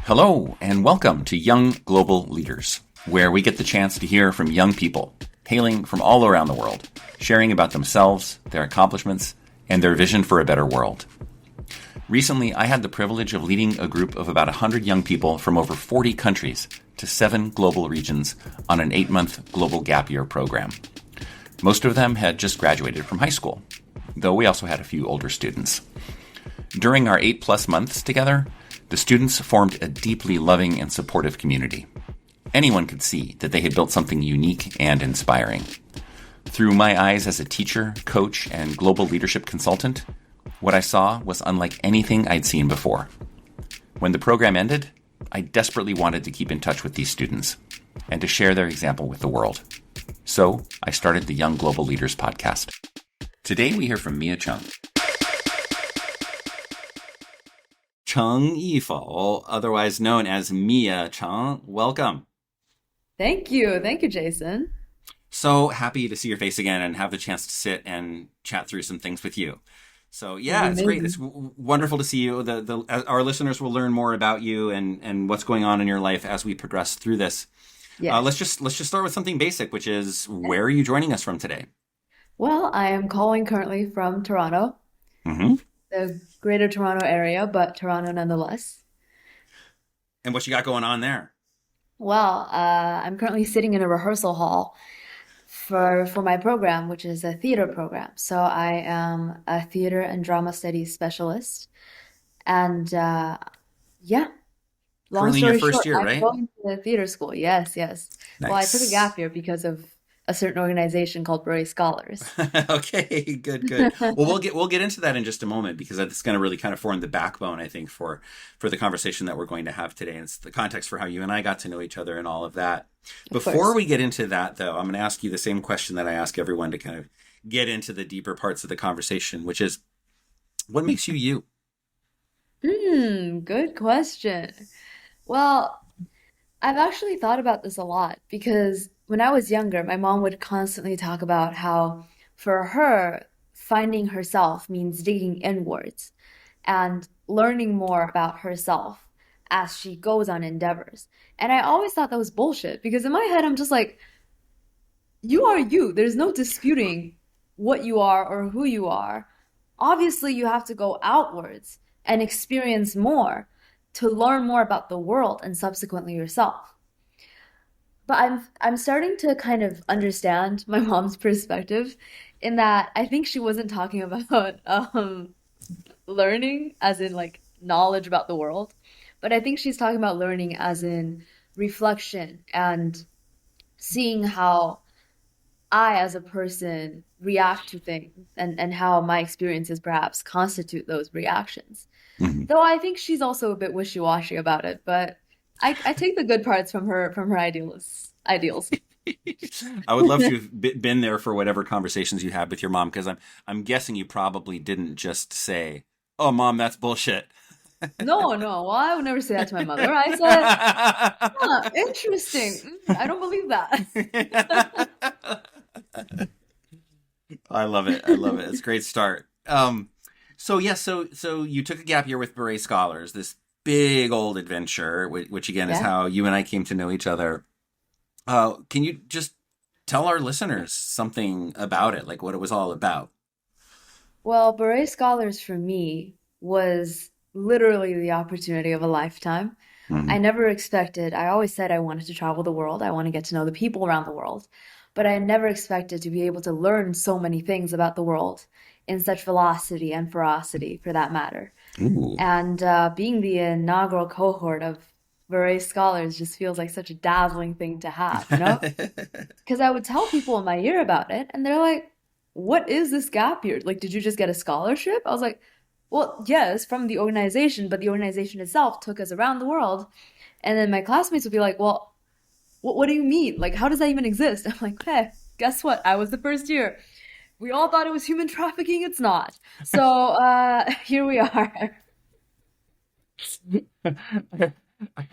Hello, and welcome to Young Global Leaders, where we get the chance to hear from young people hailing from all around the world, sharing about themselves, their accomplishments, and their vision for a better world. Recently, I had the privilege of leading a group of about 100 young people from over 40 countries to 7 global regions on an 8-month global gap year program. Most of them had just graduated from high school, though we also had a few older students. During our 8+ months together, the students formed a deeply loving and supportive community. Anyone could see that they had built something unique and inspiring. Through my eyes as a teacher, coach, and global leadership consultant, what I saw was unlike anything I'd seen before. When the program ended, I desperately wanted to keep in touch with these students and to share their example with the world. So I started the Young Global Leaders podcast. Today we hear from Mia Cheng. Cheng Yifo, otherwise known as Mia Cheng. Welcome. Thank you. Thank you, Jason. So happy to see your face again and have the chance to sit and chat through some things with you. So yeah, it's great. It's wonderful to see you. Our listeners will learn more about you and what's going on in your life as we progress through this. Yes. Let's just start with something basic, which is where are you joining us from today? Well, I am calling currently from Toronto, Mm-hmm. the Greater Toronto area, but Toronto nonetheless. And what you got going on there? Well, I'm currently sitting in a rehearsal hall for my program, which is a theater program. So I am a theater and drama studies specialist. And yeah, long Currently in your story first short, year, I'm right? going to theater school. Yes, yes. Well, I took a Nice. gap year because of a certain organization called Beret Scholars. Okay, good. Well, we'll get into that in just a moment because that's going to really kind of form the backbone, I think, for the conversation that we're going to have today. And it's the context for how you and I got to know each other and all of that. Of Before course. we get into that, though, I'm going to ask you the same question that I ask everyone to kind of get into the deeper parts of the conversation, which is, what makes you you? Good question. Well, I've actually thought about this a lot because when I was younger, my mom would constantly talk about how for her, finding herself means digging inwards and learning more about herself as she goes on endeavors. And I always thought that was bullshit because in my head, I'm just like, you are you. There's no disputing what you are or who you are. Obviously, you have to go outwards and experience more to learn more about the world and subsequently yourself. But I'm starting to kind of understand my mom's perspective in that I think she wasn't talking about learning as in like knowledge about the world, but I think she's talking about learning as in reflection and seeing how I, as a person, react to things and how my experiences perhaps constitute those reactions. Mhm. Though I think she's also a bit wishy-washy about it, but I take the good parts from her ideals. I would love to have been there for whatever conversations you had with your mom, because I'm guessing you probably didn't just say, "Oh, mom, that's bullshit." No, no, well, I would never say that to my mother. I said, huh, interesting. I don't believe that. I love it. I love it. It's a great start. So you took a gap year with Beret Scholars, this big old adventure, which again is Yeah. how you and I came to know each other. Can you just tell our listeners something about it, like what it was all about? Well, Beret Scholars for me was literally the opportunity of a lifetime. I Hmm. never expected, I always said I wanted to travel the world. I want to get to know the people around the world. But I never expected to be able to learn so many things about the world in such velocity and ferocity, for that matter. Ooh. And being the inaugural cohort of Beret Scholars just feels like such a dazzling thing to have, you know? Because I would tell people in my year about it, and they're like, what is this gap year? Like, did you just get a scholarship? I was like, well, yes, from the organization, but the organization itself took us around the world. And then my classmates would be like, well, what do you mean? Like, how does that even exist? I'm like, hey, guess what? I was the first year. We all thought it was human trafficking. It's not. So, here we are.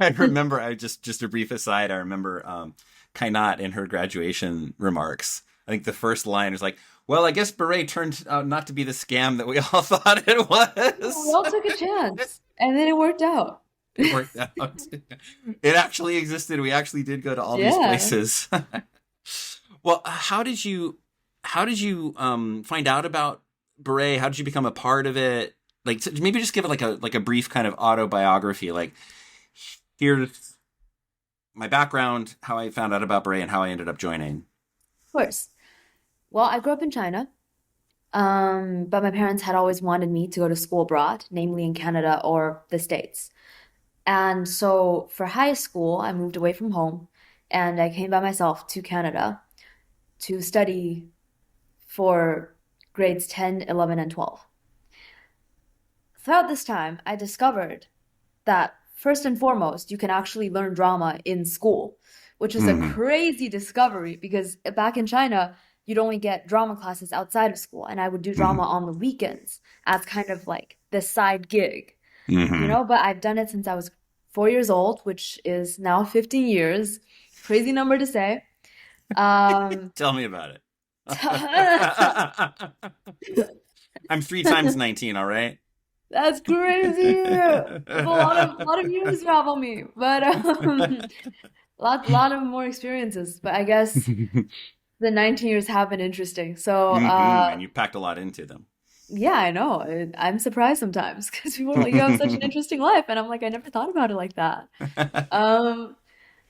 I remember, I just a brief aside, I remember Kainat in her graduation remarks. I think the first line is like, well, I guess Beret turned out not to be the scam that we all thought it Yeah, we was. all took a chance, and then it worked out. It worked out. It actually existed. We actually did go to all these Yeah. places. Well, how did you find out about Beret? How did you become a part of it? Like maybe just give it like a brief kind of autobiography. Like here's my background, how I found out about Beret, and how I ended up joining. Of course. Well, I grew up in China, but my parents had always wanted me to go to school abroad, namely in Canada or the States. And so for high school, I moved away from home and I came by myself to Canada to study for grades 10, 11, and 12. Throughout this time, I discovered that first and foremost, you can actually learn drama in school, which is a Hmm. crazy discovery because back in China, you'd only get drama classes outside of school, and I would do drama Hmm. on the weekends as kind of like the side gig, Hmm. But I've done it since I was 4 years old, which is now 15 years. Crazy number to say. Um, Tell me about it. I'm 3 times 19. All right. that's crazy. That's a lot of years you have on me, but lot of more experiences. But I guess the 19 years have been interesting. So, And you packed a lot into them. yeah, I know. I'm surprised sometimes because people are like, you have such an interesting life, and I'm like, I never thought about it like that. Um,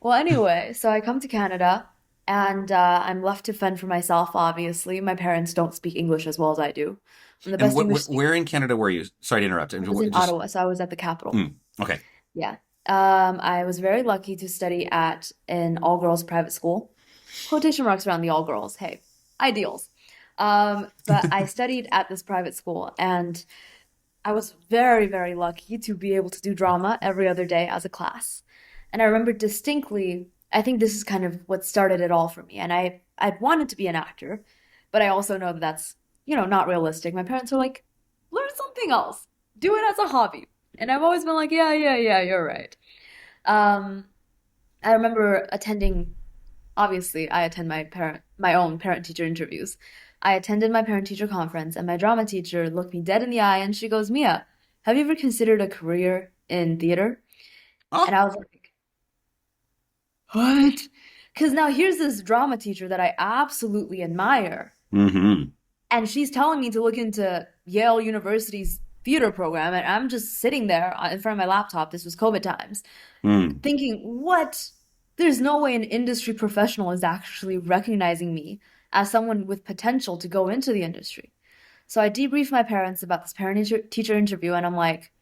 well, anyway, so I come to Canada, and I'm left to fend for myself. Obviously, my parents don't speak English as well as I do. I'm the And best English speaker. where in Canada were you? Sorry to interrupt. I was in Just Ottawa, so I was at the capital. okay. Yeah. I was very lucky to study at an all-girls private school. Quotation marks around the all-girls. Hey, ideals. But I studied at this private school, and I was very, very lucky to be able to do drama every other day as a class. And I remember distinctly, I think this is kind of what started it all for me. And I'd wanted to be an actor, but I also know that that's, not realistic. My parents were like, learn something else. Do it as a hobby. And I've always been like, yeah, yeah, yeah, you're right. Um, I remember attending, obviously, I attend my own parent-teacher interviews. I attended my parent-teacher conference, and my drama teacher looked me dead in the eye and she goes, Mia, have you ever considered a career in theater? And Oh. I was like, what? Because now here's this drama teacher that I absolutely admire, Hmm. and she's telling me to look into Yale University's theater program, and I'm just sitting there in front of my laptop. This was COVID times, Mm. thinking, what? There's no way an industry professional is actually recognizing me as someone with potential to go into the industry. So I debriefed my parents about this parent-teacher interview, and I'm like,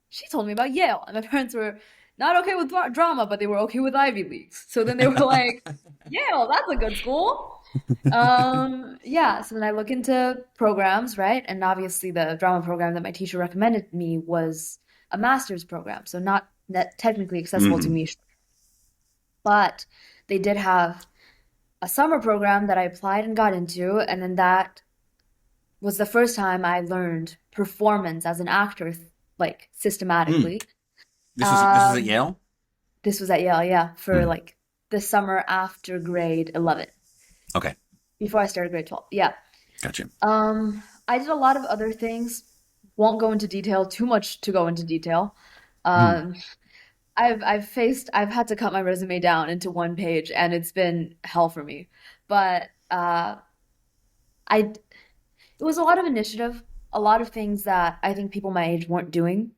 she told me about Yale. And my parents were not okay with drama, but they were okay with Ivy Leagues. So then they were like, Yale, that's a good school. Yeah, so then I look into programs, right? And obviously the drama program that my teacher recommended me was a master's program, so not that technically accessible to Hmm. me. But they did have a summer program that I applied and got into, and then that was the first time I learned performance as an actor, like Mm. systematically. This was at Um, Yale. this was at Yale, yeah, for Mm. like the summer after grade 11, Okay, before I started grade 12. Yeah. gotcha. I did a lot of other things. Won't go into detail, too much to go into detail. Mm. Um, I've had to cut my resume down into one page, and it's been hell for me. But I it was a lot of initiative, a lot of things that I think people my age weren't doing,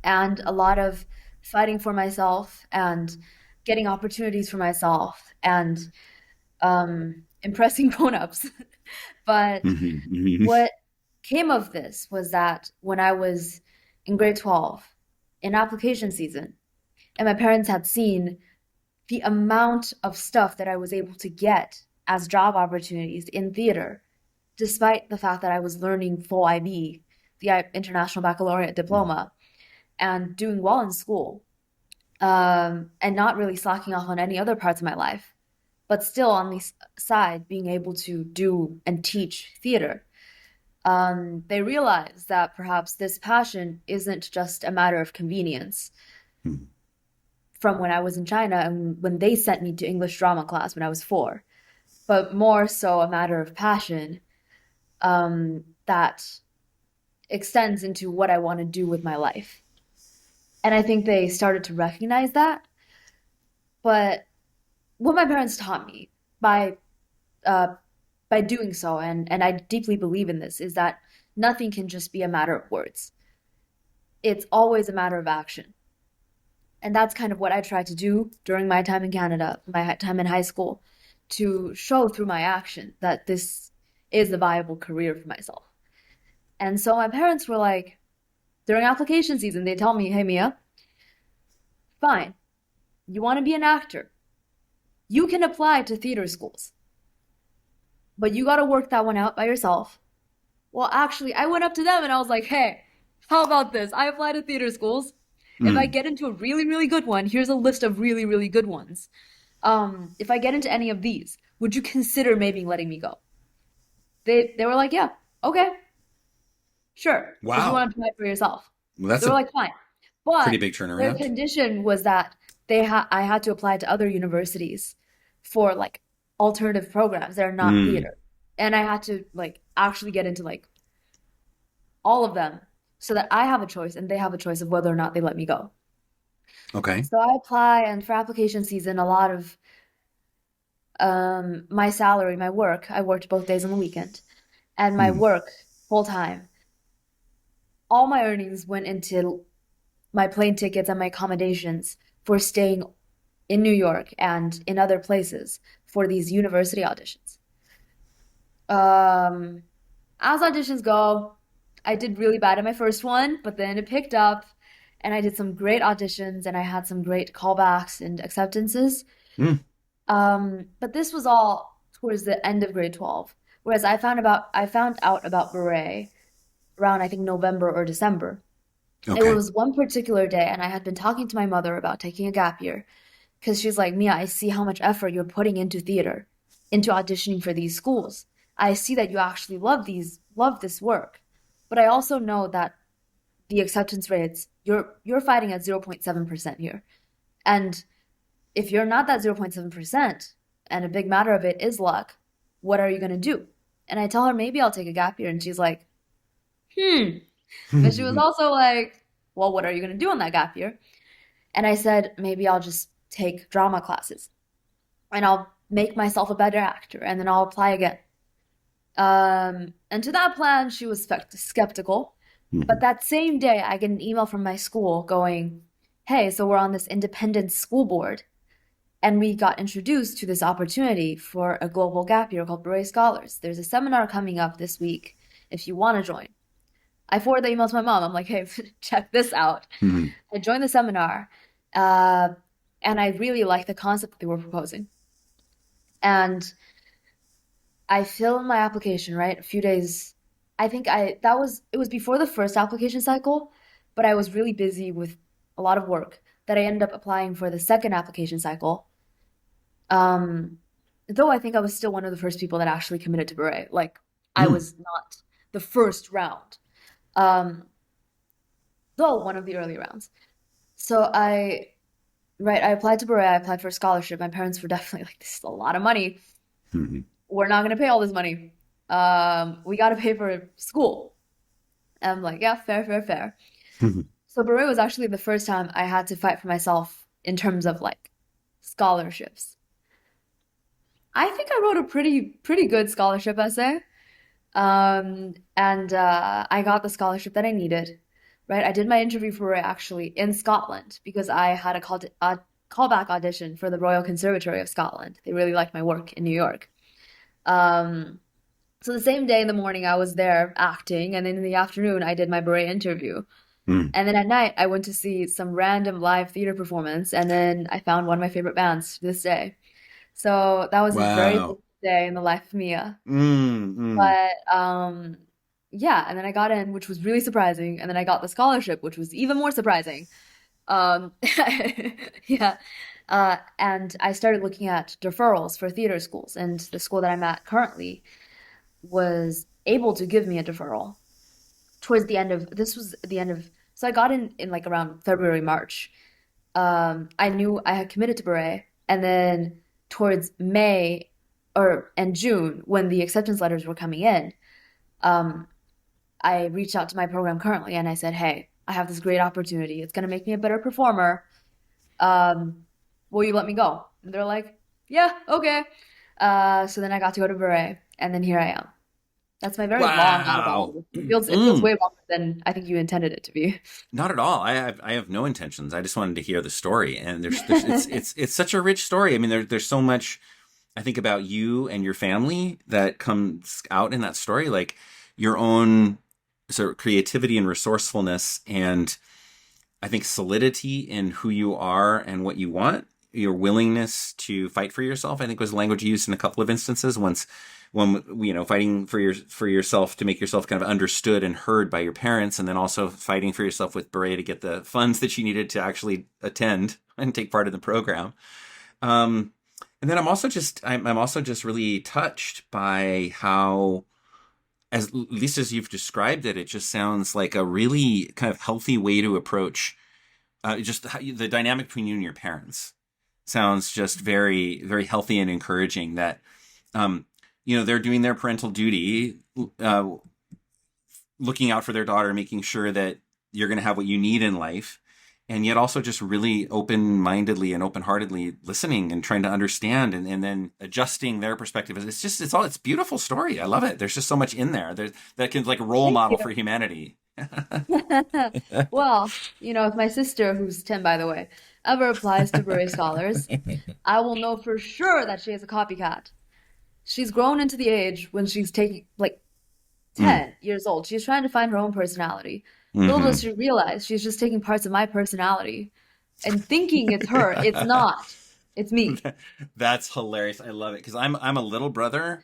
and a lot of fighting for myself and getting opportunities for myself and impressing grown-ups. But Hmm. Hmm. what came of this was that when I was in grade 12, in application season, and my parents had seen the amount of stuff that I was able to get as job opportunities in theater, despite the fact that I was learning full IB, the International Baccalaureate diploma, and doing well in school, and not really slacking off on any other parts of my life, but still on the side being able to do and teach theater. They realized that perhaps this passion isn't just a matter of convenience from when I was in China and when they sent me to English drama class when I was 4, but more so a matter of passion that extends into what I want to do with my life. And I think they started to recognize that. But what my parents taught me by uh, by doing so, and I deeply believe in this, is that nothing can just be a matter of words. It's always a matter of action. And that's kind of what I tried to do during my time in Canada, my time in high school, to show through my action that this is a viable career for myself. And so my parents were like, during application season, they tell me, hey, Mia, fine, you want to be an actor. You can apply to theater schools, but you got to work that one out by yourself. Well, actually, I went up to them and I was like, hey, how about this? I apply to theater schools. If I Mm. get into a really, really good one, here's a list of really, really good ones. If I get into any of these, would you consider maybe letting me go? They were like, yeah, okay, sure, because you Wow. want to apply for yourself. Well, that's They were a like, fine, pretty but big their turnaround. condition was that I had to apply to other universities for like alternative programs that are not Mm. theater, and I had to like actually get into like all of them so that I have a choice and they have a choice of whether or not they let me go. Okay. So I apply, and for application season, a lot of my salary, my work, I worked both days on the weekend, and my Mm. work full time, all my earnings went into my plane tickets and my accommodations for staying in New York and in other places for these university auditions. Um, as auditions go, I did really bad in my first one, but then it picked up and I did some great auditions and I had some great callbacks and acceptances. Mm. But this was all towards the end of grade 12. Whereas I found out about beret around I think November or December. It Okay. was one particular day, and I had been talking to my mother about taking a gap year because she's like, Mia, I see how much effort you're putting into theater, into auditioning for these schools. I see that you actually love this work. But I also know that the acceptance rates, you're fighting at 0.7% here. And if you're not that 0.7%, and a big matter of it is luck, what are you going to do? And I tell her maybe I'll take a gap year, and she's like, hmm. But she was also like, well, what are you going to do on that gap year? And I said, maybe I'll just take drama classes and I'll make myself a better actor and then I'll apply again. And to that plan, she was skeptical. But Mhm. that same day, I get an email from my school going, hey, so we're on this independent school board. And we got introduced to this opportunity for a global gap year called Beret Scholars. There's a seminar coming up this week if you want to join. I forward the email to my mom. I'm like, hey, check this out. Mhm. I joined the seminar, uh, and I really liked the concept that they were proposing. And I fill in my application, right? A few days. I think it was before the first application cycle, but I was really busy with a lot of work that I ended up applying for the second application cycle. Um, though I think I was still one of the first people that actually committed to Beret. Like I Mm. was not the first round, um, though one of the early rounds. So I applied to Beret. I applied for a scholarship. My parents were definitely like, "This is a lot of money. Mhm. We're not going to pay all this money. We got to pay for school." And I'm like, "Yeah, fair, fair, fair." Mhm. So Beret was actually the first time I had to fight for myself in terms of like scholarships. I think I wrote a pretty good scholarship essay. And I got the scholarship that I needed, right? I did my interview for it actually in Scotland because I had a callback audition for the Royal Conservatory of Scotland. They really liked my work in New York. Um, so the same day in the morning I was there acting, and then in the afternoon I did my beret interview. Mm. And then at night I went to see some random live theater performance, and then I found one of my favorite bands to this day. So that was a very big Wow. day in the life of Mia. Mm. Mm. But yeah, and then I got in, which was really surprising, and then I got the scholarship, which was even more surprising. Um, yeah, and I started looking at deferrals for theater schools, and the school that I'm at currently was able to give me a deferral towards the end of this was the end of so I got in like around February, March. I knew I had committed to Beret, and then towards May or and June when the acceptance letters were coming in. Um, I reached out to my program currently and I said, hey, I have this great opportunity. It's going to make me a better performer. Um, will you let me go? And they're like, yeah, okay. So then I got to go to Beret, and then here I am. That's my very long Wow. autobiography. It feels way longer than I think you intended it to be. Not at all. I have no intentions. I just wanted to hear the story, and there's it's such a rich story. I mean, there's so much I think about you and your family that comes out in that story, like your own sort of creativity and resourcefulness, and I think solidity in who you are and what you want. Your willingness to fight for yourself, I think, was language used in a couple of instances. Once, when fighting for yourself to make yourself kind of understood and heard by your parents, and then also fighting for yourself with Beret to get the funds that you needed to actually attend and take part in the program. Um, and then I'm also just really touched by how, as at least as you've described it, it just sounds like a really kind of healthy way to approach just the dynamic between you and your parents. Sounds just very, very healthy and encouraging that, um, they're doing their parental duty, uh, looking out for their daughter, making sure that you're going to have what you need in life, and yet also just really open-mindedly and open-heartedly listening and trying to understand, and then adjusting their perspective. It's a beautiful story. I love it. There's just so much in there that can like a role Thank model you. for humanity. Well, if my sister, who's 10 by the way, ever applies to Beret Scholars, I will know for sure that she is a copycat. She's grown into the age when she's taking, like, Mm. 10 years old. She's trying to find her own personality. Little does Hmm. she realize she's just taking parts of my personality and thinking it's her. It's not. It's me. That's hilarious. I love it because I'm a little brother,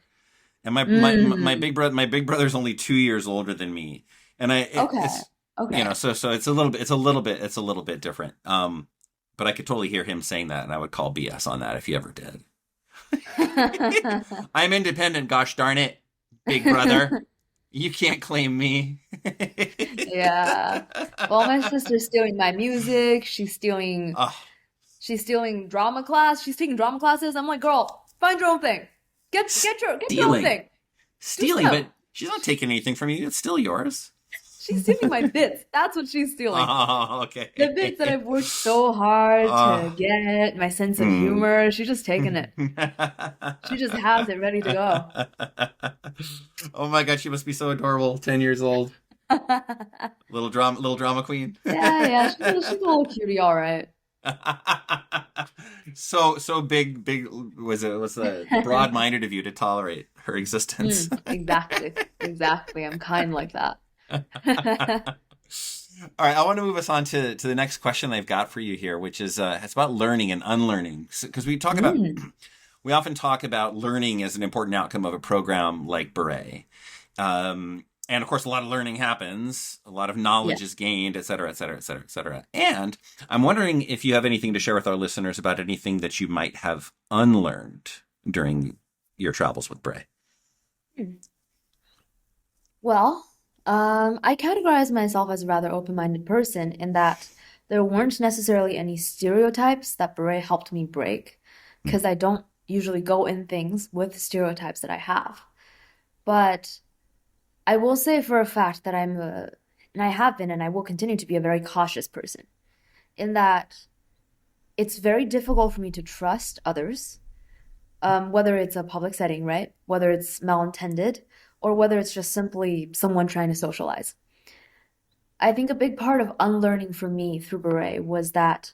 and Mm, my big brother's only 2 years older than me, and okay. it's Okay. so it's a little bit different. But I could totally hear him saying that, and I would call BS on that if he ever did. I'm independent, gosh darn it, big brother. You can't claim me. Yeah. Well, my sister's stealing my music. Oh, She's stealing drama class. She's taking drama classes. I'm like, girl, find your own thing. Get your own stealing, thing. Do stealing, stuff. but she's not taking anything from you. It's still yours. She's stealing my bits. That's what she's stealing. Oh, The bits that okay. I've worked so hard to Oh, get, my sense of mm. humor. She's just taking it. She just has it ready to go. Oh my God, she must be so adorable. 10 years old, little drama queen. Yeah, yeah, she's a little cutie, all right. So big was broad minded of you to tolerate her existence. Exactly, exactly. I'm kind like that. All right, I want to move us on to the next question I've got for you here, which is it's about learning and unlearning. Because Mm, we often talk about learning as an important outcome of a program like Beret. And of course, a lot of learning happens, a lot of knowledge is yes. gained, et cetera, et cetera, et cetera, et cetera. And I'm wondering if you have anything to share with our listeners about anything that you might have unlearned during your travels with Bray. Hmm. Well, I categorize myself as a rather open-minded person in that there weren't necessarily any stereotypes that Beret helped me break, Mm. because I don't usually go in things with stereotypes that I have. But I will say for a fact that and I have been, and I will continue to be a very cautious person, in that it's very difficult for me to trust others, whether it's a public setting, right? Whether it's malintended, or whether it's just simply someone trying to socialize. I think a big part of unlearning for me through Beret was that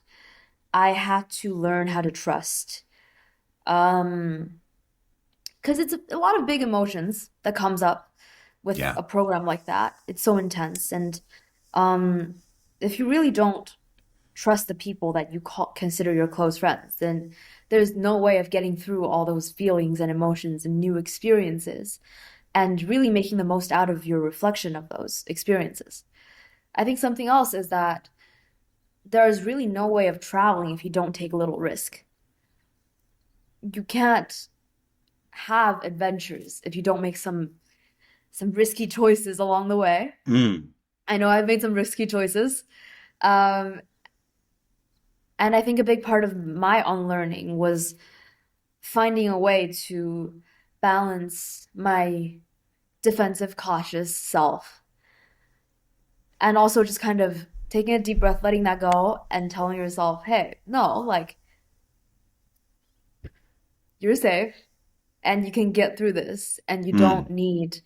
I had to learn how to trust. Um, because it's a lot of big emotions that comes up with Yeah. a program like that. It's so intense, and um, if you really don't trust the people that consider your close friends, then there's no way of getting through all those feelings and emotions and new experiences and really making the most out of your reflection of those experiences. I think something else is that there's really no way of traveling if you don't take a little risk. You can't have adventures if you don't make some risky choices along the way. Mm. I know I've made some risky choices. Um, and I think a big part of my unlearning was finding a way to balance my defensive, cautious self and also just kind of taking a deep breath, letting that go, and telling yourself, hey, no, like, you're safe and you can get through this, and you don't Mm. need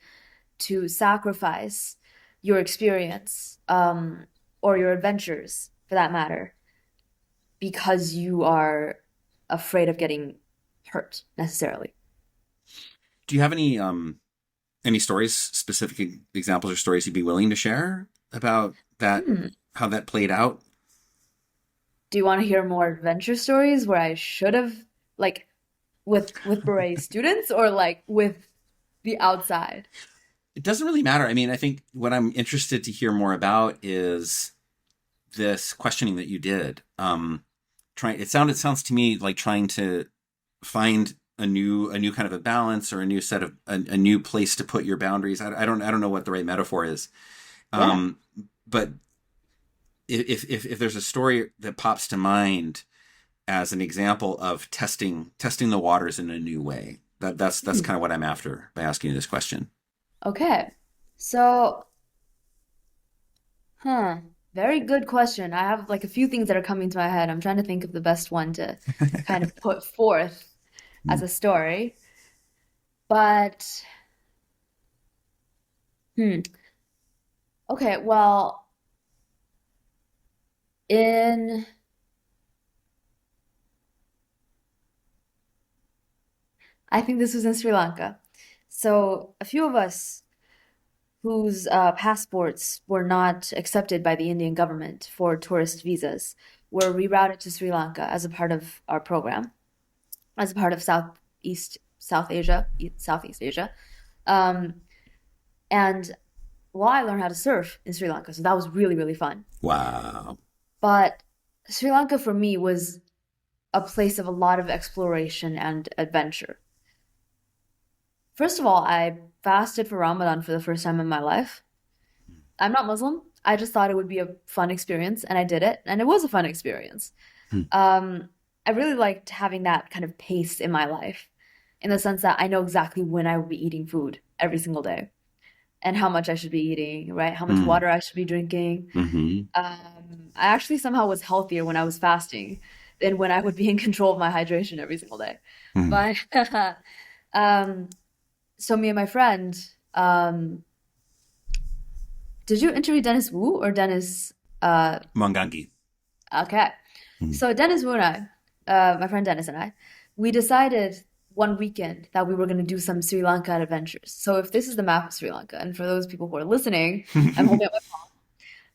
to sacrifice your experience, or your adventures for that matter, because you are afraid of getting hurt necessarily. Do you have any stories, specific examples or stories you'd be willing to share about that, Hmm. how that played out? Do you want to hear more adventure stories where I should have, like, with beret students, or like with the outside? It doesn't really matter. I mean, I think what I'm interested to hear more about is this questioning that you did. It sounds to me like trying to find a new kind of a balance, or a new set of a new place to put your boundaries. I don't know what the right metaphor is. Yeah. Um, but if there's a story that pops to mind as an example of testing the waters in a new way, that's Hmm. kind of what I'm after by asking you this question. Okay. So, huh, very good question. I have like a few things that are coming to my head. I'm trying to think of the best one to kind of put forth as a story. But, hmm, okay, well, in I think this was in Sri Lanka. So, a few of us whose passports were not accepted by the Indian government for tourist visas were rerouted to Sri Lanka as a part of our program, as a part of Southeast Asia. Um, and well, I learned how to surf in Sri Lanka, so that was really, really fun. Wow. But Sri Lanka for me was a place of a lot of exploration and adventure. First of all, I fasted for Ramadan for the first time in my life. I'm not Muslim. I just thought it would be a fun experience, and I did it, and it was a fun experience. Hmm. Um, I really liked having that kind of pace in my life, in the sense that I know exactly when I will be eating food every single day, and how much I should be eating, right? How much Hmm. water I should be drinking. Hmm. I actually somehow was healthier when I was fasting than when I would be in control of my hydration every single day. Hmm. But um, so me and my friend, um, did you interview Dennis Wu or Dennis? Mongangi. Okay. Hmm. So Dennis Wu and my friend Dennis and I, we decided one weekend that we were going to do some Sri Lanka adventures. So if this is the map of Sri Lanka, and for those people who are listening, I'm holding up my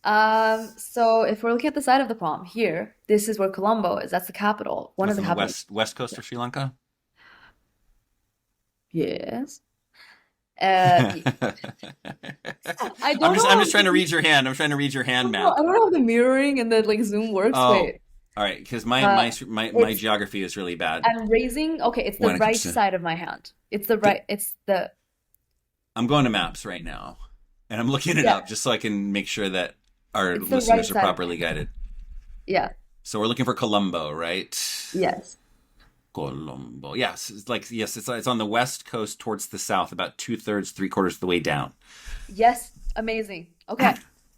palm. So if we're looking at the side of the palm here, this is where Colombo is. That's the capital, one of That's the on the capitals. west coast of Sri Lanka. Yes. I'm I don't I'm know just trying to read your hand. I'm trying to read your hand I map. don't know how the mirroring and the like zoom works. Oh, Wait. all right. Because Uh, my it's geography is really bad I'm raising. Okay, it's the when it comes right to. side of my hand. It's the right. It's the I'm going to maps right now, and I'm looking it yeah. up just so I can make sure that our It's the right listeners are side of my properly hand. guided. Yeah. So we're looking for Colombo, right? Yes. Colombo. Yes, it's on the west coast towards the south, about two-thirds, three-quarters of the way down. Yes. Amazing. Okay.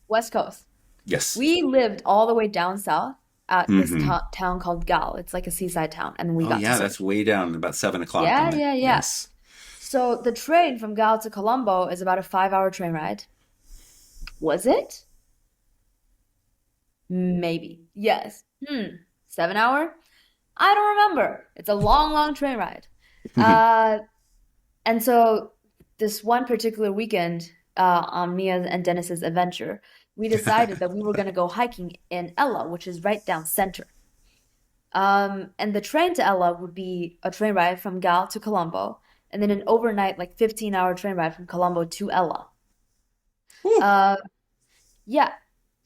West Coast. Yes. We lived all the way down south at this Hmm. town called Gal. It's like a seaside town, and then we Oh got to yeah, surf. that's way down, about 7 o'clock in Yeah, the. yeah, yeah. Yes. So the train from Gal to Colombo is about a 5 hour train ride. Was it? Maybe. Yes. 7 hour? I don't remember. It's a long, long train ride. Uh, and so this one particular weekend, on Mia and Dennis's adventure, we decided that we were going to go hiking in Ella, which is right down center. And the train to Ella would be a train ride from Gal to Colombo, and then an overnight, like 15-hour train ride from Colombo to Ella. Whew. Uh, yeah.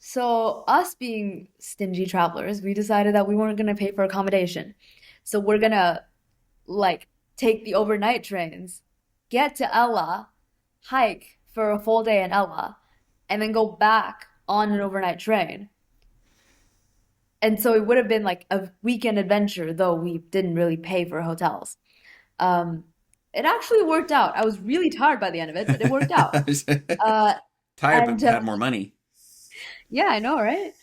So us being stingy travelers, we decided that we weren't going to pay for accommodation. So we're gonna like take the overnight trains, get to Ella, hike for a full day in Ella, and then go back on an overnight train. And so it would have been like a weekend adventure, though we didn't really pay for hotels. Um, it actually worked out. I was really tired by the end of it, but it worked out. Uh, Tired, and but had more money. Yeah, I know, right?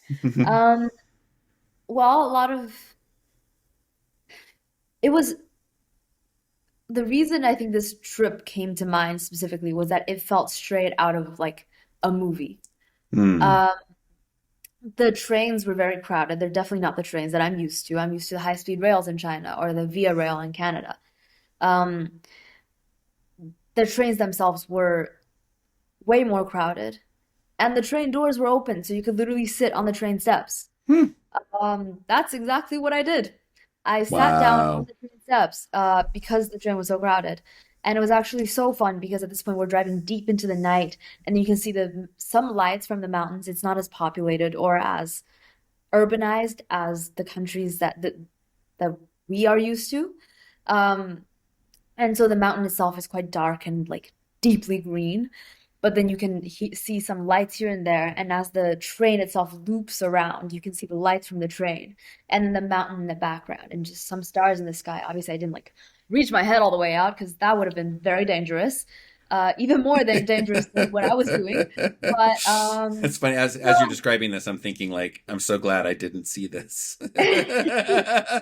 Um, well, a lot of it was the reason I think this trip came to mind specifically was that it felt straight out of like a movie. Hmm. Um, the trains were very crowded. They're definitely not the trains that I'm used to. I'm used to the high-speed rails in China or the Via Rail in Canada. Um, the trains themselves were way more crowded, and the train doors were open, so you could literally sit on the train steps. Hmm. That's exactly what I did. I sat down on Wow. the train steps because the train was so crowded. And it was actually so fun because at this point we're driving deep into the night and you can see the some lights from the mountains. It's not as populated or as urbanized as the countries that we are used to. Um, and so the mountain itself is quite dark and like deeply green, but then you can see some lights here and there. And as the train itself loops around, you can see the lights from the train and then the mountain in the background and just some stars in the sky. Obviously, I didn't like reach my head all the way out because that would have been very dangerous, even more than dangerous than what I was doing. But It's funny as you're no. describing this, I'm thinking like, I'm so glad I didn't see this.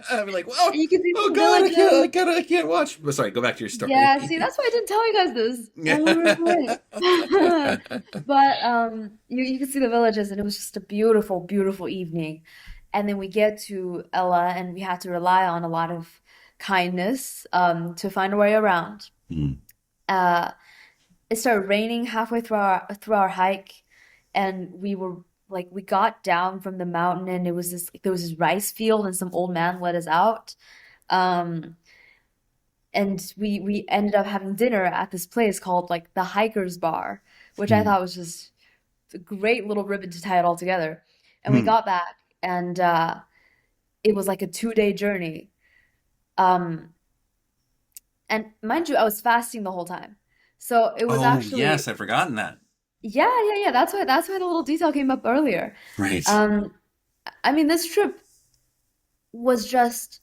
And I'm like, well, you can see oh some God, villages. I can't watch. But sorry, go back to your Yeah, see, story. that's why I didn't tell you guys this Yeah. when we were away. But you could see the villages and it was just a beautiful, beautiful evening. And then we get to Ella and we had to rely on a lot of kindness to find our way around. Hmm. Uh it started raining halfway through our hike and we were like we got down from the mountain and it was this there was this rice field and some old man let us out. Um and we ended up having dinner at this place called like the Hikers Bar, which I Hmm. thought was just a great little ribbon to tie it all together. And we Hmm. got back, and it was like a 2 day journey. Um, and mind you, I was fasting the whole time, so it was Oh yes, actually I've forgotten that. yeah. That's why the little detail came up earlier. Right. Um, I mean, this trip was just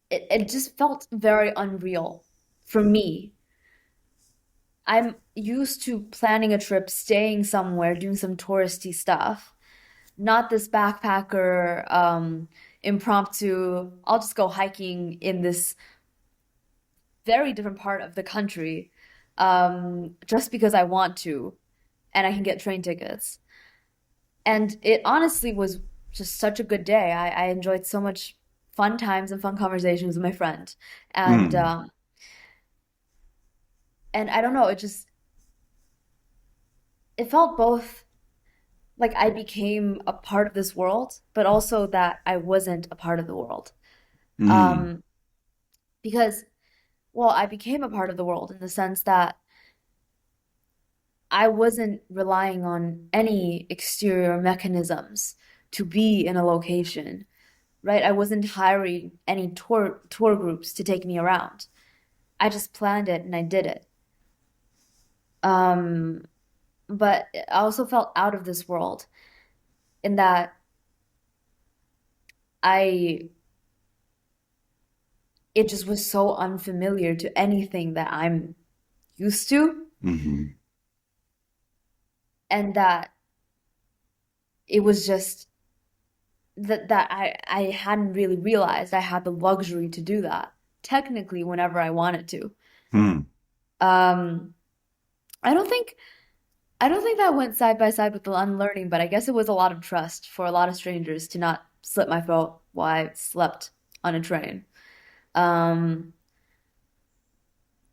it just felt very unreal for me. I'm used to planning a trip, staying somewhere, doing some touristy stuff, not this backpacker, impromptu, I'll just go hiking in this very different part of the country, just because I want to and I can get train tickets. And it honestly was just such a good day. I enjoyed so much fun times and fun conversations with my friend. And Hmm. um, and I don't know, it felt both like I became a part of this world, but also that I wasn't a part of the world. Hmm. Um, because, well, I became a part of the world in the sense that I wasn't relying on any exterior mechanisms to be in a location, right? I wasn't hiring any tour groups to take me around. I just planned it and I did it. Um, but I also felt out of this world in that I it just was so unfamiliar to anything that I'm used to, Hmm. and that it was just that I hadn't really realized I had the luxury to do that technically whenever I wanted to. Hmm. Um, I don't think I don't think that went side by side with the unlearning, but I guess it was a lot of trust for a lot of strangers to not slit my throat while I slept on a train. Um,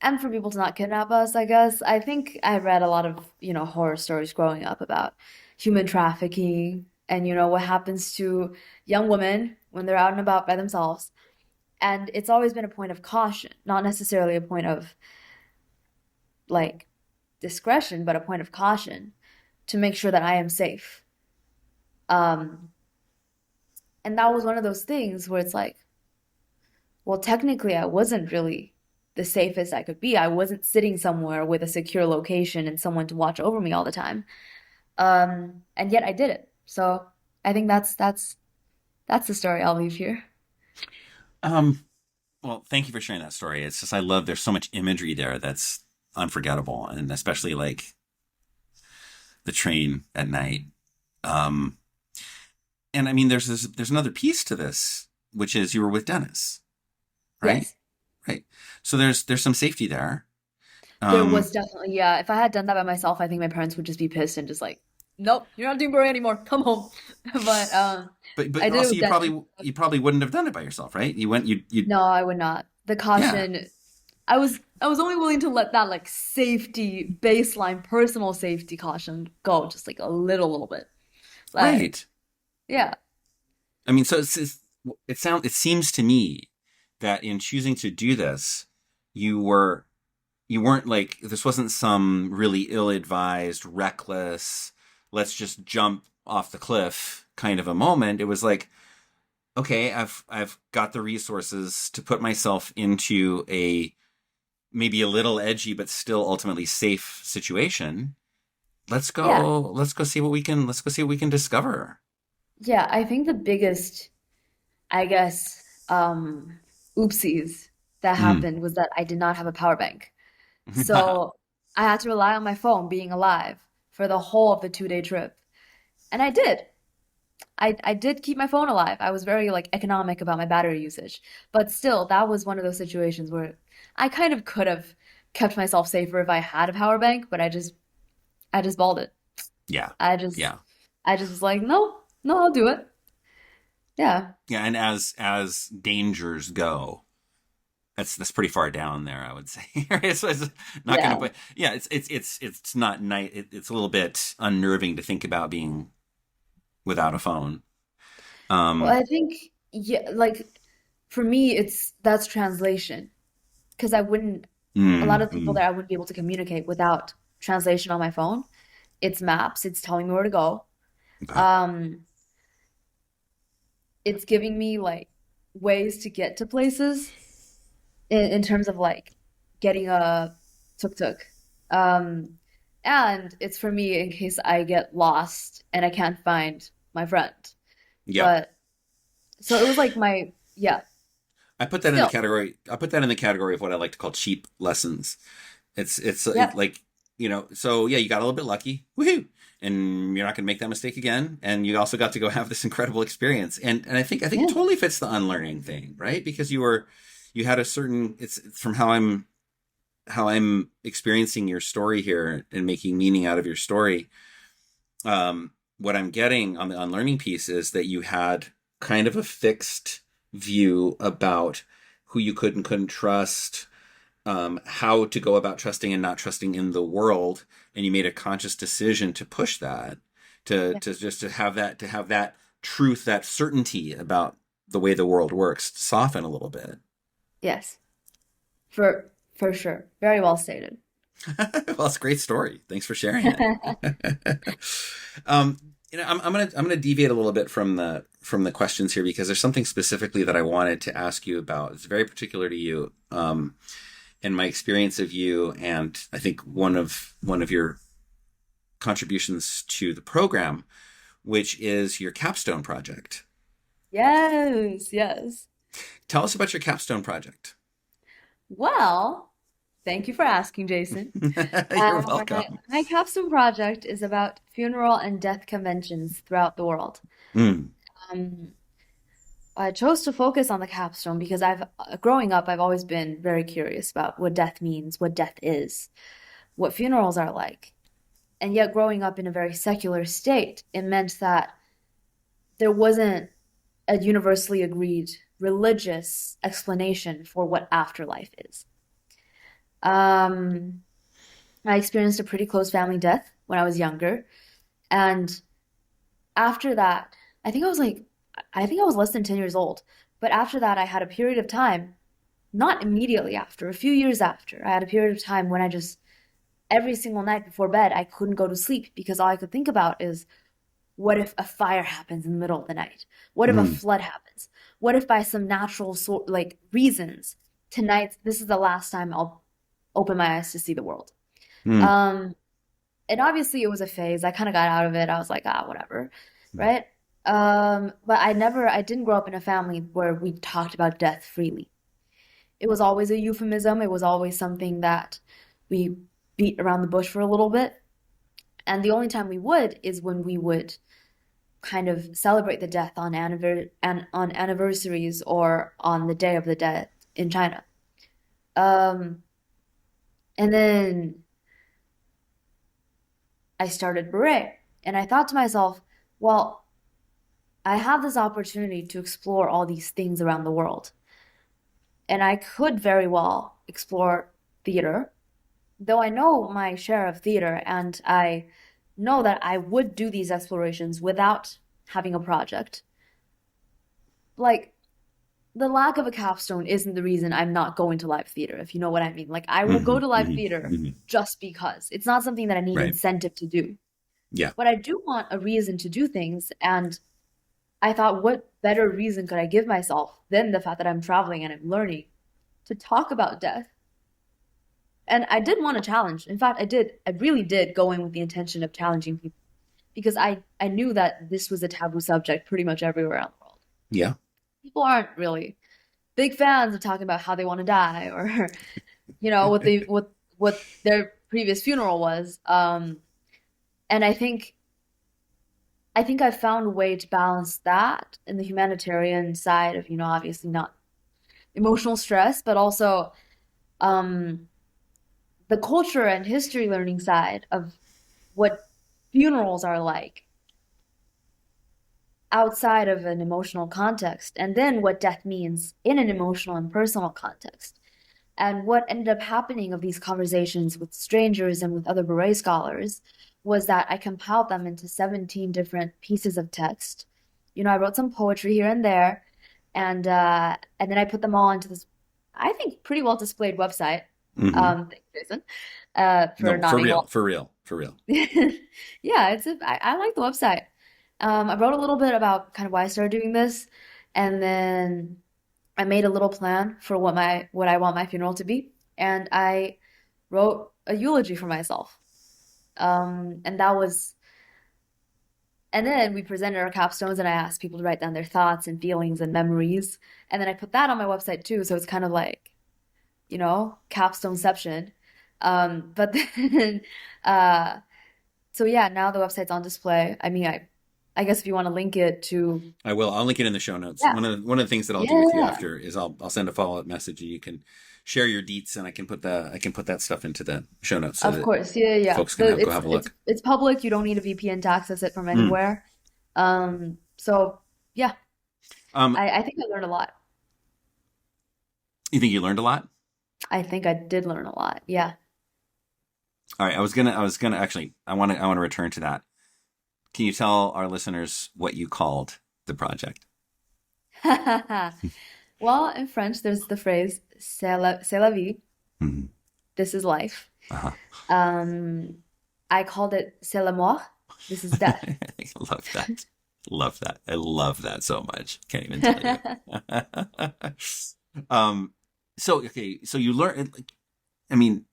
and for people to not kidnap us, I guess. I think I read a lot of, horror stories growing up about human trafficking and, what happens to young women when they're out and about by themselves. And it's always been a point of caution, not necessarily a point of like discretion, but a point of caution to make sure that I am safe. Um, and that was one of those things where it's like, well, technically, I wasn't really the safest I could be. I wasn't sitting somewhere with a secure location and someone to watch over me all the time. And yet I did it. So I think that's the story I'll leave here. Um, well, thank you for sharing that story. It's just I love there's so much imagery there that's unforgettable, and especially like the train at night. Um, and I mean, there's another piece to this, which is you were with Dennis, right? Yes. Right. So there's some safety there. There was Um, definitely, yeah. If I had done that by myself, I think my parents would just be pissed and just like, nope, you're not doing Bro anymore. Come home. But but I did it also with Dennis. you probably wouldn't have done it by yourself, right? You No, I would not. The yeah, caution, I was only willing to let that like safety baseline, personal safety caution go just like a little bit. Like, right. yeah, I mean, so it seems to me that in choosing to do this, you were you weren't like this wasn't some really ill-advised, reckless, let's just jump off the cliff kind of a moment. It was like, okay, I've got the resources to put myself into a maybe a little edgy but still ultimately safe situation. yeah, Let's go see what we can discover. yeah. I think the biggest, I guess, oopsies that Mm. happened was that I did not have a power bank. So I had to rely on my phone being alive for the whole of the 2-day trip. And I did. I did keep my phone alive. I was very like economic about my battery usage. But still, that was one of those situations where I kind of could have kept myself safer if I had a power bank, but I just balled it. Yeah. I just Yeah. I just was like, no, no, I'll do it. Yeah. Yeah, and as dangers go, that's pretty far down there, I would say. It's not going to Yeah. put. Yeah, it's not nice. It's a little bit unnerving to think about being without a phone. Well, Um, I think yeah, like for me that's translation because I wouldn't a lot of people mm. there I wouldn't be able to communicate without translation on my phone. It's maps, it's telling me where to go. Okay. Um, it's giving me like ways to get to places in terms of like getting a tuk-tuk. Um, and it's for me in case I get lost and I can't find my friend. Yep. But so it was like my yeah, I put that in the still. category. I put that in the category of what I like to call cheap lessons. It's Yep. like so yeah, you got a little bit lucky, woohoo, and you're not going to make that mistake again. And you also got to go have this incredible experience. And I think it Yeah. totally fits the unlearning thing, right? Because you had a certain it's from how I'm experiencing your story here and making meaning out of your story. What I'm getting on the unlearning piece is that you had kind of a fixed view about who you could and couldn't trust, how to go about trusting and not trusting in the world, and you made a conscious decision to push that, Yeah. to just to have that truth, that certainty about the way the world works, soften a little bit. Yes. For sure. Very well stated. Well, it's a great story. Thanks for sharing it. um, I'm gonna deviate a little bit from the questions here because there's something specifically that I wanted to ask you about. It's very particular to you, and my experience of you, and I think one of your contributions to the program, which is your capstone project. Yes, yes. Tell us about your capstone project. Well, thank you for asking, Jason. You're My, welcome. my capstone project is about funeral and death conventions throughout the world. Mm, Um, I chose to focus on the capstone because growing up, I've always been very curious about what death means, what death is, what funerals are like. And yet, growing up in a very secular state, it meant that there wasn't a universally agreed religious explanation for what afterlife is. Um, I experienced a pretty close family death when I was younger, and after that, I think I was like, I think I was less than 10 years old. But after that, I had a period of time, not immediately after, a few years after, I had a period of time when I just, every single night before bed, I couldn't go to sleep because all I could think about is what if a fire happens in the middle of the night? What if a mm, flood happens? What if by some natural sort like reasons tonight this is the last time I'll open my eyes to see the world? mm, Um, and obviously it was a phase. I kind of got out of it. I was like, ah, whatever, right? But I didn't grow up in a family where we talked about death freely. It was always a euphemism. It was always something that we beat around the bush for a little bit. And the only time we would is when we would kind of celebrate the death on on anniversaries or on the Day of the Dead in China. Um, and then I started beret, and I thought to myself, well, I have this opportunity to explore all these things around the world, and I could very well explore theater, though I know my share of theater, and I know that I would do these explorations without having a project. Like, the lack of a capstone isn't the reason I'm not going to live theater, if you know what I mean. Like, I will go to live theater just because. It's not something that I need Right. incentive to do. Yeah. But I do want a reason to do things, and I thought, what better reason could I give myself than the fact that I'm traveling and I'm learning to talk about death? And I did want a challenge. In fact, I did. I really did go in with the intention of challenging people because I knew that this was a taboo subject pretty much everywhere around the world. Yeah. People aren't really big fans of talking about how they want to die or what their previous funeral was. And I think I found a way to balance that in the humanitarian side of, obviously not emotional stress, but also um, the culture and history learning side of what funerals are like outside of an emotional context, and then what death means in an emotional and personal context. And what ended up happening of these conversations with strangers and with other beret scholars was that I compiled them into 17 different pieces of text. I wrote some poetry here and there, and then I put them all into this, I think, pretty well displayed website. Hmm. Thanks, Jason, for No, for nodding real, along. for real, for real. Yeah, I like the website. I wrote a little bit about kind of why I started doing this, and then I made a little plan for what I want my funeral to be, and I wrote a eulogy for myself. And that was, and then we presented our capstones, and I asked people to write down their thoughts and feelings and memories, and then I put that on my website too. So it's kind of like, capstoneception. But then, uh, so yeah, now the website's on display. I mean, I guess if you want to link it to, I will. I'll link it in the show notes. yeah, One of the things that I'll do with you yeah. after is I'll send a follow up message and you can share your deets and I can put that stuff into the show notes so Of that course, yeah, yeah, yeah. folks can go have a It's look. it's public. You don't need a VPN to access it from Mm. anywhere. So yeah, Um, I think I learned a lot. you think you learned a lot? I think I did learn a lot. Yeah. All right. I was gonna actually. I want to return to that. Can you tell our listeners what you called the project? Well, in French, there's the phrase c'est la vie. Mhm. This is life. Uh-huh. Um, I called it c'est la mort. This is death. I love that. Love that. I love that so much. Can't even tell you. um. So okay. So you learn. I mean,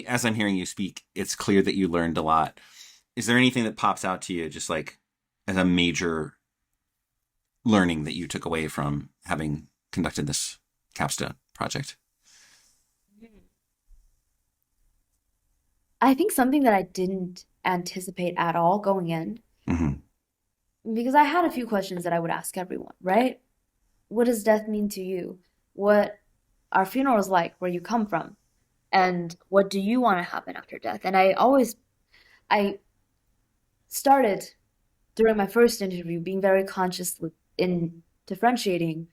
as I'm hearing you speak, it's clear that you learned a lot. Is there anything that pops out to you, just like as a major learning that you took away from having conducted this capstone project? I think something that I didn't anticipate at all going in, Hmm. because I had a few questions that I would ask everyone, right? What does death mean to you? What are funerals like where you come from? And what do you want to happen after death? And I started during my first interview being very conscious in differentiating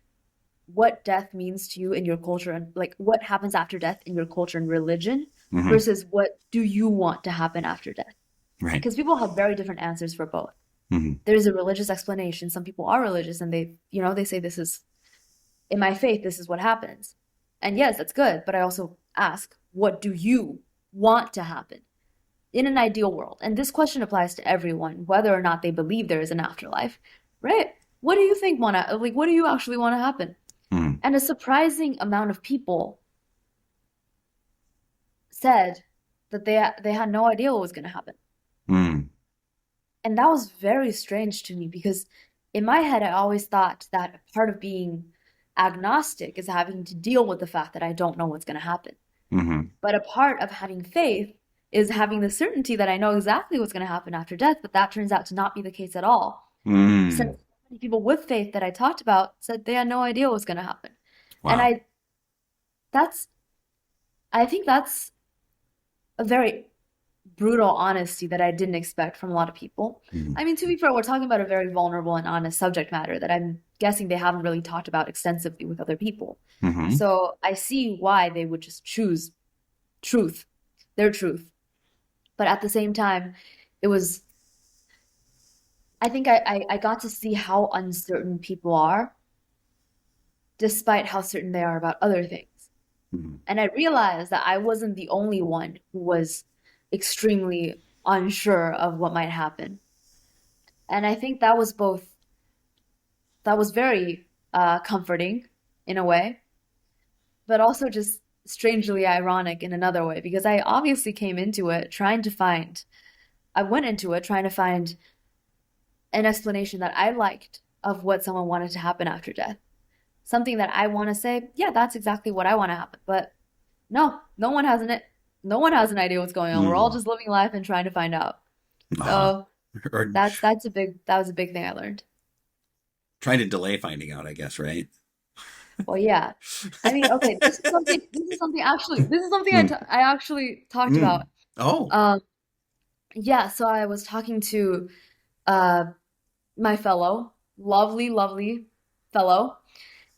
what death means to you in your culture and like what happens after death in your culture and religion Hmm. versus what do you want to happen after death? Right. Because people have very different answers for both. Hmm. There's a religious explanation. Some people are religious and they say this is in my faith, this is what happens. And yes, that's good, but I also ask, what do you want to happen in an ideal world? And this question applies to everyone, whether or not they believe there is an afterlife, right? What do you think what do you actually want to happen? Hmm. And a surprising amount of people said that they had no idea what was going to happen. Hmm. And that was very strange to me because in my head, I always thought that part of being agnostic is having to deal with the fact that I don't know what's going to happen. Hmm. But a part of having faith is having the certainty that I know exactly what's going to happen after death, but that turns out to not be the case at all. Since Mm. so many people with faith that I talked about said they had no idea what was going to happen. And Wow. that's, I think that's a very brutal honesty that I didn't expect from a lot of people. Mm. I mean, to be fair, we're talking about a very vulnerable and honest subject matter that I'm guessing they haven't really talked about extensively with other people. Hmm. So I see why they would just choose truth, their truth. But at the same time, it was, I think I got to see how uncertain people are, despite how certain they are about other things. Hmm. And I realized that I wasn't the only one who was extremely unsure of what might happen. And I think that was very comforting in a way, but also just strangely ironic in another way, because I obviously came into it trying to find, I went into it trying to find an explanation that I liked of what someone wanted to happen after death. Something that I want to say, yeah, that's exactly what I want to happen. But no, no one has an idea what's going on. We're all Mm. just living life and trying to find out. Uh-huh. So Or that was a big thing I learned. trying to delay finding out, I guess, right? Well, yeah. I mean, okay, this is something Mm. I actually talked about. Mm. Oh. Um, yeah, so I was talking to uh my fellow, lovely fellow,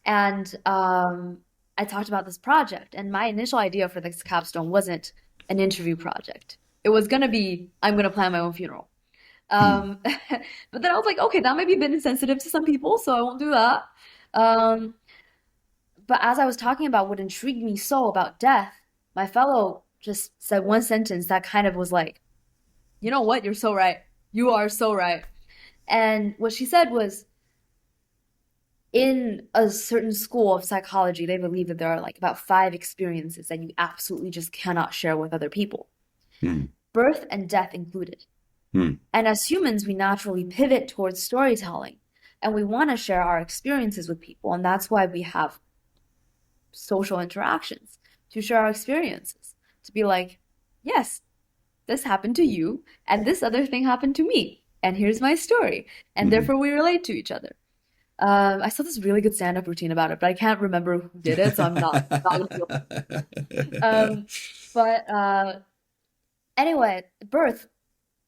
and I talked about this project, and my initial idea for this capstone wasn't an interview project. It was gonna be, I'm gonna plan my own funeral. Mm. Um, but then I was like, okay, that might be a bit insensitive to some people, so I won't do that. Um, but as I was talking about what intrigued me so about death, my fellow just said one sentence that kind of was like, you know what? You're so right. You are so right. And what she said was, in a certain school of psychology, they believe that there are like about five experiences that you absolutely just cannot share with other people, Mm. birth and death included. Mm. And as humans, we naturally pivot towards storytelling and we want to share our experiences with people. And that's why we have social interactions to share our experiences, to be like, yes, this happened to you, and this other thing happened to me. And here's my story. And Mm. therefore, we relate to each other. I saw this really good stand-up routine about it, but I can't remember who did it, so I'm not gonna feel. But anyway, birth,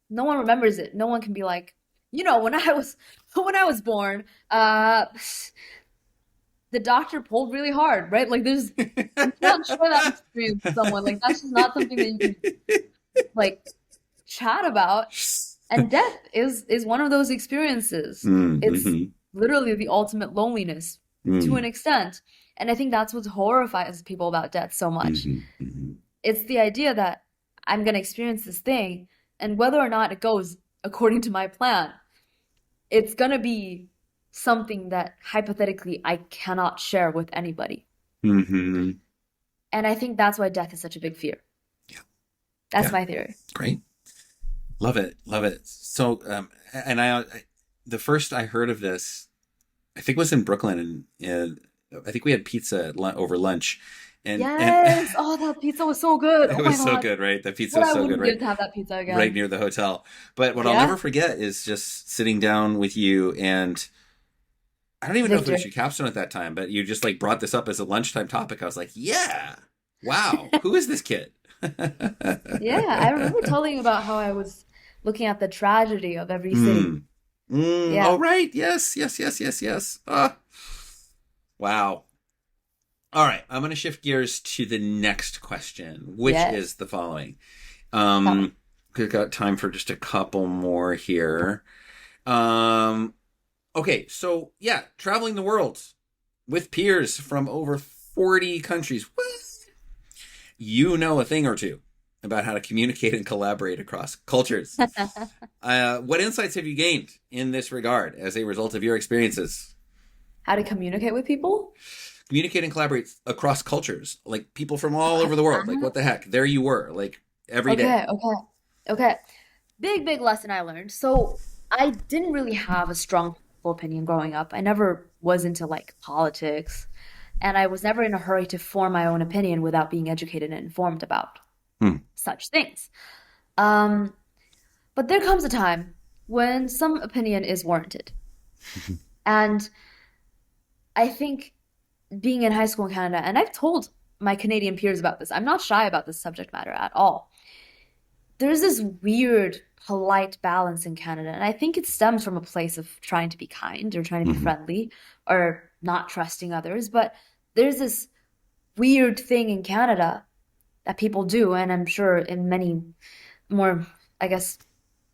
no one remembers it. No one can be like, you know, when I was born, the doctor pulled really hard, right? Like there's you can't share that experience with someone. Like that's just not something that you can like chat about. And death is one of those experiences. Mm. It's Mhm. literally the ultimate loneliness to Mm. an extent. And I think that's what horrifies people about death so much. Mhm. Mhm. It's the idea that I'm going to experience this thing, and whether or not it goes according to my plan, it's going to be something that hypothetically I cannot share with anybody. Mhm. And I think that's why death is such a big fear. Yeah. That's Yeah. my theory. Great. Love it. Love it. So, and the first I heard of this, I think was in Brooklyn, and I think we had pizza over lunch, and Yes. Oh, that pizza was so good. it Oh my was so God. good, right? The pizza What was I so good, wouldn't right? give to have that pizza Right again. near the hotel. But what I'll Yeah. never forget is just sitting down with you, and I don't even know if it was Victor. your capstone at that time, but you just like brought this up as a lunchtime topic. I was like, yeah, wow, who is this kid? Yeah, I remember telling you about how I was looking at the tragedy of every city. Mm. Mm. Yeah. Oh, right. Yes, yes, yes, yes, yes. Wow. All right. I'm going to shift gears to the next question, which is Yes. the following. Tell me. We've got time for just a couple more here. Um, okay. So, yeah, traveling the world with peers from over 40 countries. What? You know a thing or two about how to communicate and collaborate across cultures. What insights have you gained in this regard as a result of your experiences? How to communicate with people? Communicate and collaborate across cultures, like people from all over the world. Like, what the heck? There you were, like every day. Okay, okay, okay. Big lesson I learned. So I didn't really have a strong political opinion growing up. I never was into like politics, and I was never in a hurry to form my own opinion without being educated and informed about Hmm. such things. Um, but there comes a time when some opinion is warranted. And I think being in high school in Canada, and I've told my Canadian peers about this, I'm not shy about this subject matter at all. There's this weird, polite balance in Canada, and I think it stems from a place of trying to be kind or trying to be Hmm. friendly or not trusting others. But there's this weird thing in Canada that people do, and I'm sure in many more, I guess,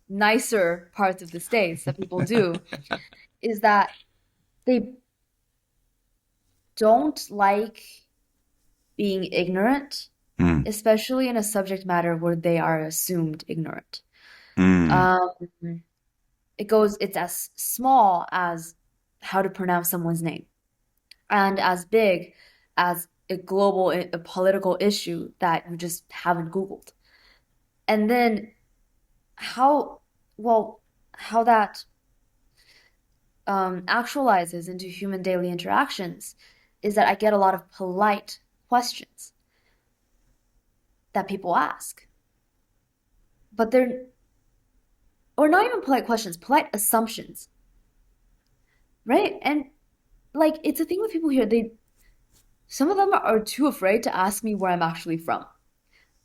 nicer parts of the States that people do, is that they don't like being ignorant, Mm. especially in a subject matter where they are assumed ignorant. Mm. Um, it's as small as how to pronounce someone's name, and as big as a political issue that you just haven't Googled. And then how, well, how that actualizes into human daily interactions is that I get a lot of polite questions that people ask, but they're, or not even polite questions, polite assumptions, right? And like, it's a thing with people here. Some of them are too afraid to ask me where I'm actually from.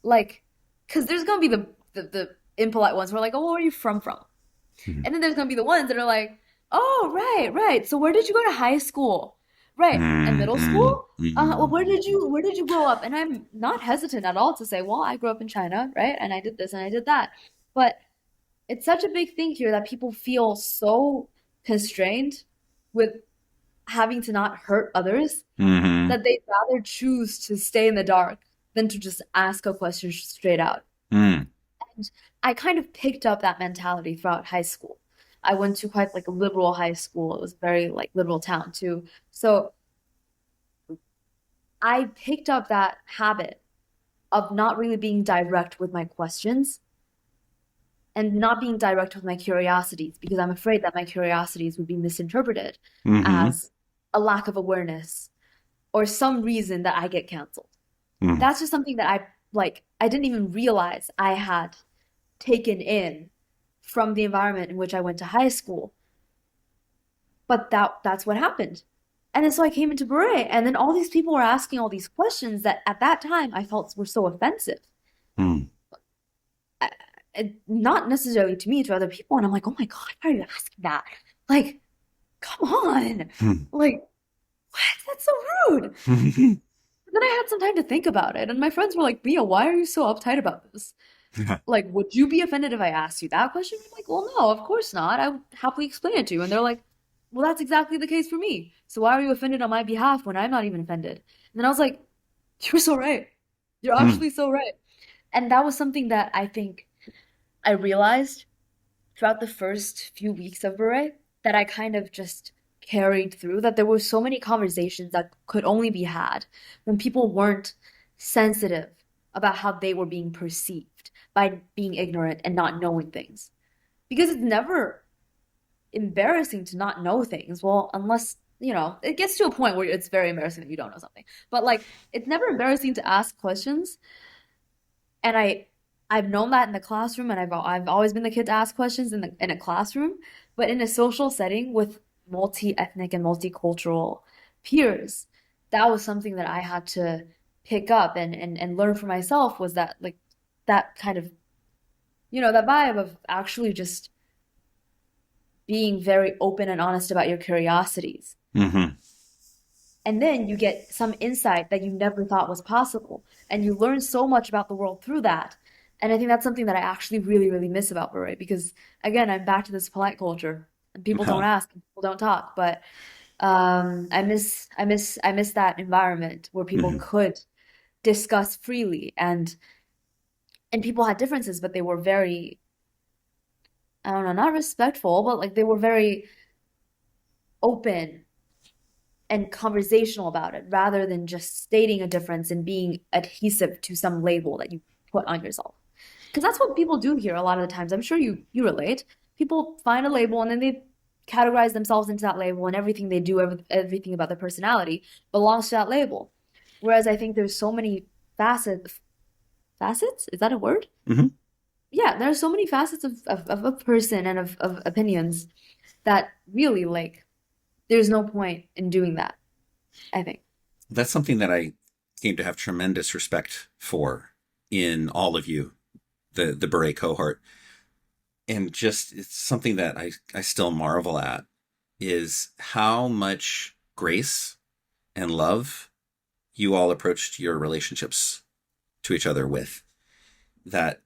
Like, because there's gonna be the impolite ones who are like, oh, where are you from? Mm. And then there's gonna be the ones that are like, oh, right, right. So where did you go to high school? Right. And Mm. middle Mm. school? Well, Mm. where did you grow up? And I'm not hesitant at all to say, well, I grew up in China, right? And I did this and I did that. But it's such a big thing here that people feel so constrained with having to not hurt others Mhm. that they'd rather choose to stay in the dark than to just ask a question straight out. Mm. And I kind of picked up that mentality throughout high school. I went to quite like a liberal high school. It was a very like liberal town too. So I picked up that habit of not really being direct with my questions and not being direct with my curiosities because I'm afraid that my curiosities would be misinterpreted Mhm. as a lack of awareness or some reason that I get canceled. Mm. That's just something that I didn't even realize I had taken in from the environment in which I went to high school. But that's what happened. And then so I came into Beret, and then all these people were asking all these questions that at that time I felt were so offensive. Mm. I, Not necessarily to me, to other people. And I'm like, oh my God, why are you asking that? Like, come on. Mm. Like, what? That's so rude. But then I had some time to think about it, and my friends were like, Mia, why are you so uptight about this? Like, would you be offended if I asked you that question? I'm like, well, no, of course not. I would happily explain it to you. And they're like, well, that's exactly the case for me. So why are you offended on my behalf when I'm not even offended? And then I was like, you're so right. You're Mm. actually so right. And that was something that I think I realized throughout the first few weeks of Beret that I kind of just carried through, that there were so many conversations that could only be had when people weren't sensitive about how they were being perceived by being ignorant and not knowing things. Because it's never embarrassing to not know things. Well, unless, it gets to a point where it's very embarrassing that you don't know something. But like, it's never embarrassing to ask questions, and I've known that in the classroom, and I've always been the kid to ask questions in a classroom, but in a social setting with multi-ethnic and multicultural peers, that was something that I had to pick up and learn for myself, was that like that kind of, that vibe of actually just being very open and honest about your curiosities. Mhm. And then you get some insight that you never thought was possible. And you learn so much about the world through that. And I think that's something that I actually really, really miss about Beret because, again, I'm back to this polite culture. And people don't ask, people don't talk. But I miss that environment where people Mhm. could discuss freely, and people had differences, but they were very, I don't know, not respectful, but like they were very open and conversational about it rather than just stating a difference and being adhesive to some label that you put on yourself. Because that's what people do here a lot of the times. I'm sure you relate. People find a label and then they categorize themselves into that label, and everything they do, everything about their personality belongs to that label. Whereas I think there's so many facets. Facets? Is that a word? Mhm. yeah, there are so many facets of a person and of opinions that really like there's no point in doing that, I think. That's something that I came to have tremendous respect for in all of you, the beret cohort. And just it's something that I still marvel at is how much grace and love you all approached your relationships to each other with. That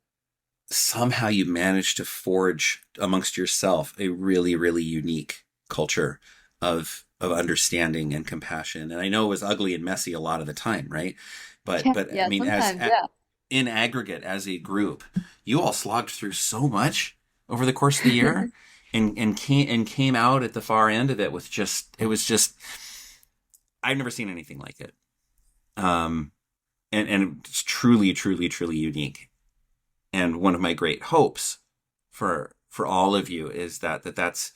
somehow you managed to forge amongst yourself a really, really unique culture of understanding and compassion. And I know it was ugly and messy a lot of the time, right? But I Yeah, mean, sometimes, yeah. in aggregate as a group, you all slogged through so much over the course of the year, and came out at the far end of it with just it was just I've never seen anything like it. Um, and it's truly, truly, truly unique. And one of my great hopes for all of you is that's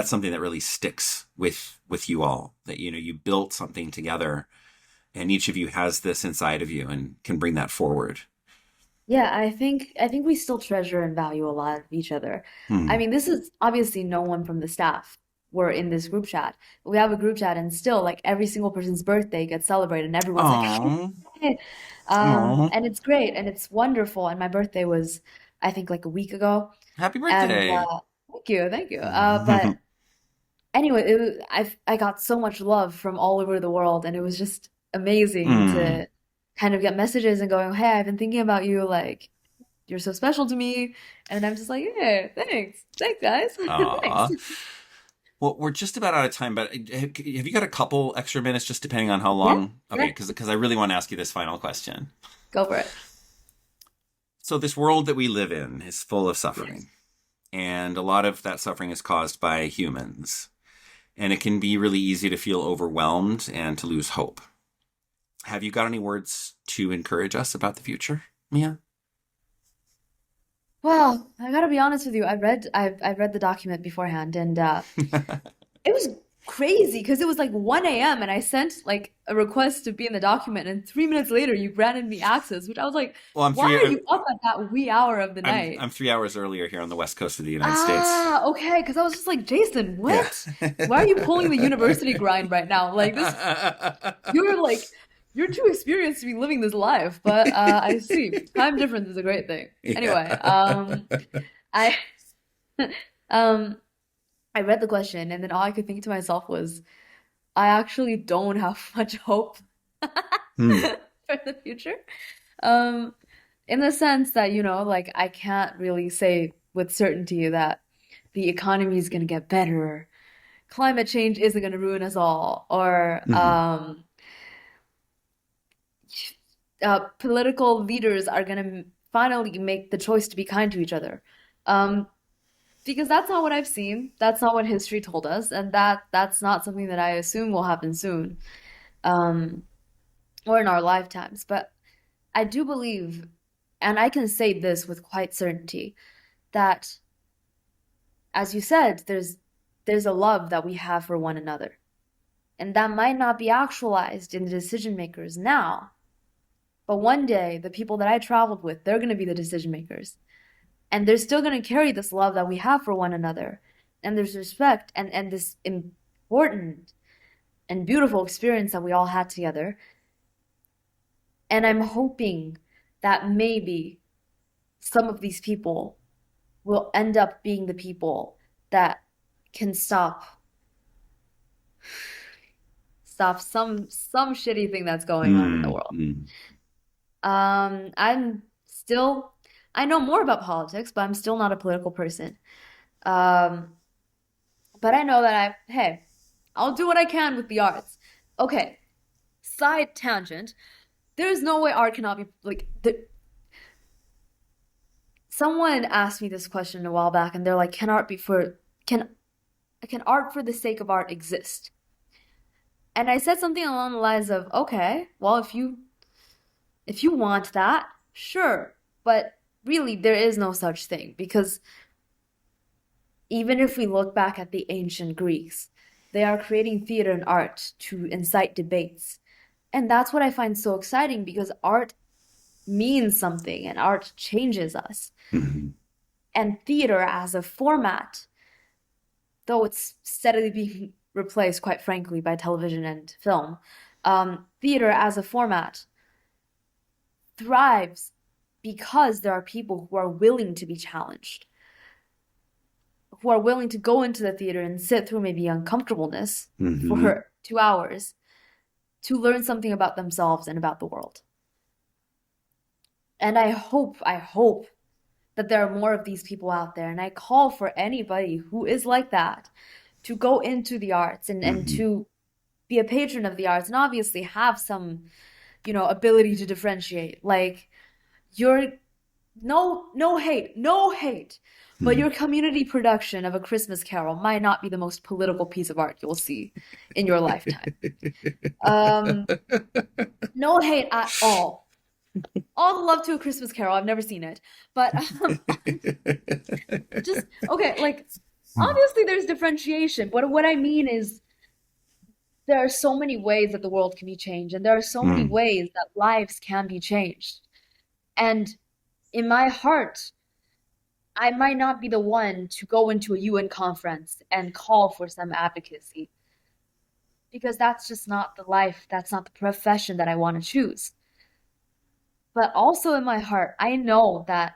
something that really sticks with you all. That you built something together, and each of you has this inside of you and can bring that forward. Yeah, I think we still treasure and value a lot of each other. I Hmm. mean, this is obviously no one from the staff were in this group chat. We have a group chat and still like every single person's birthday gets celebrated and everyone's like, Oh, "Hey." oh, And it's great and it's wonderful. And my birthday was, I think, like a week ago. happy And birthday. thank you, thank you. But anyway, I got so much love from all over the world, and it was just amazing Hmm. to kind of get messages and going, "Hey, I've been thinking about you. Like, you're so special to me." And I'm just like, "Yeah, thanks, guys, thanks." Aw. Well, we're just about out of time, but have you got a couple extra minutes, just depending on how Yeah, long? Okay, sure. because I really want to ask you this final question. Go for it. So this world that we live in is full of Yes. suffering, and a lot of that suffering is caused by humans, and it can be really easy to feel overwhelmed and to lose hope. Have you got any words to encourage us about the future, Mia? Well, I gotta be honest with you. I've read the document beforehand, and it was crazy because it was like 1 a.m. and I sent like a request to be in the document, and 3 minutes later you granted me access, which I was like, Well, why are you up at that wee hour of the night? I'm 3 hours earlier here on the west coast of the United States. Ah, okay, because I was just like, Jason, Yeah. what? Why are you pulling the university grind right now? Like this, you're like, you're too experienced to be living this life. But I see, time difference is a great thing. Anyway, Yeah. I, um, I read the question, and then all I could think to myself was, I actually don't have much hope Hmm. for the future. Um, in the sense that, like I can't really say with certainty that the economy is going to get better, climate change isn't going to ruin us all, or Hmm. political leaders are going to finally make the choice to be kind to each other. Um, because that's not what I've seen. That's not what history told us, and that's not something that I assume will happen soon, um, or in our lifetimes. But I do believe, and I can say this with quite certainty, that as you said, there's a love that we have for one another. And that might not be actualized in the decision makers now, but one day the people that I traveled with, they're going to be the decision makers. And they're still going to carry this love that we have for one another. And there's respect and this important and beautiful experience that we all had together. And I'm hoping that maybe some of these people will end up being the people that can stop some shitty thing that's going on in the Hmm. world. Hmm. I'm still I know more about politics, but I'm still not a political person. Um, but I know that hey, I'll do what I can with the arts. Okay, side tangent. There's no way art cannot be like someone asked me this question a while back and they're like, can can art for the sake of art exist? And I said something along the lines of, okay, well, if you want that, sure. But really, there is no such thing because even if we look back at the ancient Greeks, they are creating theater and art to incite debates. And that's what I find so exciting because art means something and art changes us. Hmm. And theater as a format, though it's steadily being replaced, quite frankly, by television and film, theater as a format thrives because there are people who are willing to be challenged, who are willing to go into the theater and sit through maybe uncomfortableness Hmm. for 2 hours to learn something about themselves and about the world. And I hope that there are more of these people out there. And I call for anybody who is like that to go into the arts and Hmm. to be a patron of the arts and obviously have some, ability to differentiate. Like your no hate, no hate. But Hmm. your community production of A Christmas Carol might not be the most political piece of art you'll see in your lifetime. Um, no hate at all. All the love to A Christmas Carol. I've never seen it, but just okay. Like obviously, there's differentiation, but what I mean is there are so many ways that the world can be changed, and there are so many Hmm. ways that lives can be changed. And in my heart, I might not be the one to go into a UN conference and call for some advocacy because that's just not the life, that's not the profession that I want to choose. But also in my heart, I know that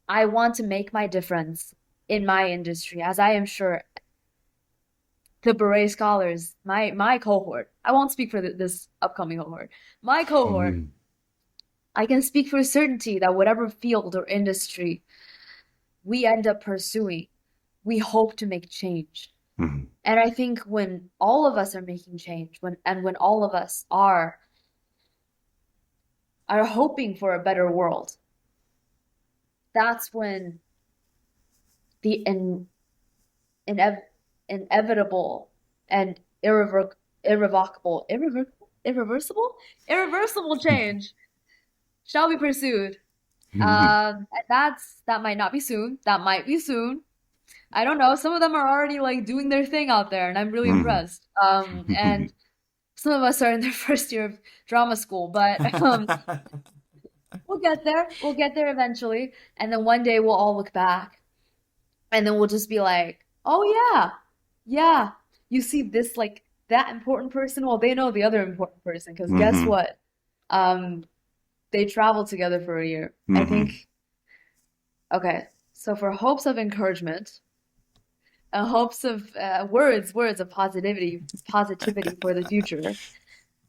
I want to make my difference in my industry, as I am sure the beret scholars, my cohort, I won't speak for this upcoming cohort, my cohort, Hmm. I can speak for certainty that whatever field or industry we end up pursuing, we hope to make change. Hmm. And I think when all of us are making change, when all of us are hoping for a better world, that's when the inev inevitable and irreversible change shall be pursued. Hmm. That might not be soon. That might be soon. I don't know. Some of them are already like doing their thing out there, and I'm really Hmm. impressed. And some of us are in their first year of drama school, but we'll get there. We'll get there eventually, and then one day we'll all look back, and then we'll just be like, "Oh yeah, yeah, you see this like that important person? Well, they know the other important person because guess Hmm. what? Um, they traveled together for a year. I Hmm. think. Okay, so for hopes of encouragement, hopes of words of positivity for the future.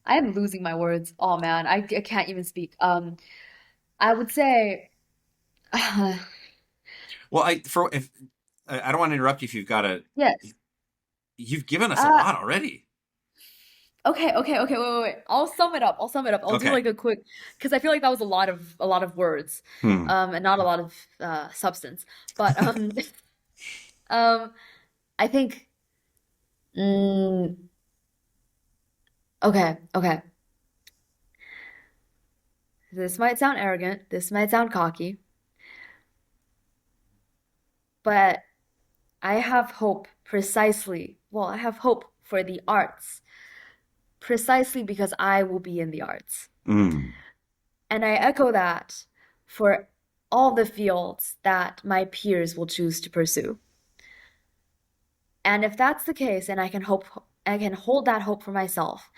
I am losing my words. Oh man, I can't even speak. I would say, Well, I for if I don't want to interrupt you if you've got a yes. you've given us a Uh, lot already. okay. Wait. I'll sum it up. I'll do Okay. like a quick, because I feel like that was a lot of words, Hmm. and not a lot of substance. But um, I think, mm, okay. This might sound arrogant. This might sound cocky, but I have hope precisely. Well, I have hope for the arts precisely because I will be in the arts. Hmm. And I echo that for all the fields that my peers will choose to pursue. And if that's the case, and I can hold that hope for myself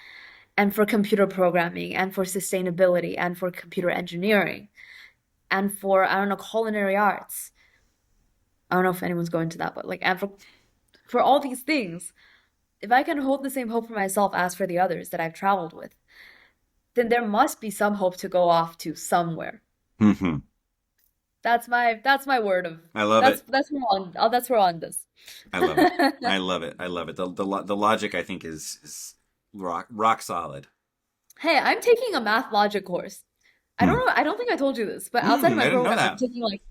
and for computer programming and for sustainability and for computer engineering and for, I don't know, culinary arts. I don't know if anyone's going to that, but like, and for all these things, if I can hold the same hope for myself as for the others that I've traveled with, then there must be some hope to go off to somewhere. Hmm. That's my word of I love it. that's where on this. I love it. I love it. I love it. The logic I think is rock solid. Hey, I'm taking a math logic course. I don't Hmm. know, I don't think I told you this, but outside of Hmm. I my didn't know program, I'm that. taking like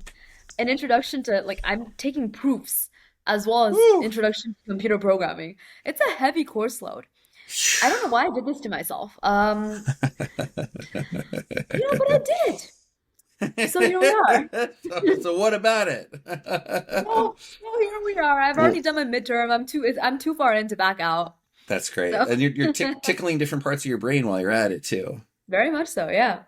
an introduction to like I'm taking proofs as well as Woo. introduction to computer programming. It's a heavy course load. I don't know why I did this to myself. But I did. So here we are. So what about it? Well, here we are. I've Well, already done my midterm. I'm too far in to back out. that's great, So and you're tickling different parts of your brain while you're at it too. very much so, yeah.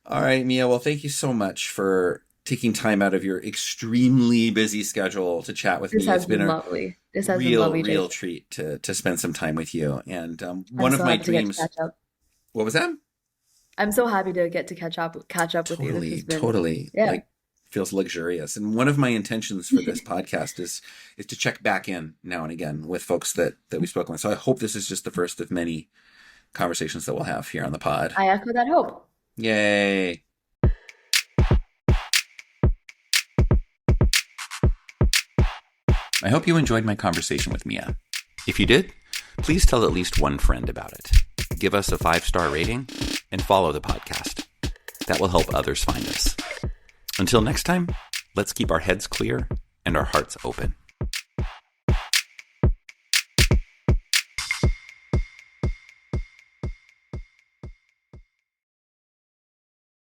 All right, Mia. Well, thank you so much for taking time out of your extremely busy schedule to chat with This me. It's has been been a lovely. This has been lovely, real Jacob. treat to spend some time with you. And I'm one of so my happy to get to dreams, catch up. what was that? I'm so happy to get to catch up with you. This Totally, has been, totally yeah. like feels luxurious. And one of my intentions for this podcast is to check back in now and again with folks that we've spoken with. So I hope this is just the first of many conversations that we'll have here on the pod. I echo that hope. Yay. I hope you enjoyed my conversation with Mia. If you did, please tell at least one friend about it. Give us a 5-star rating and follow the podcast. That will help others find us. Until next time, let's keep our heads clear and our hearts open.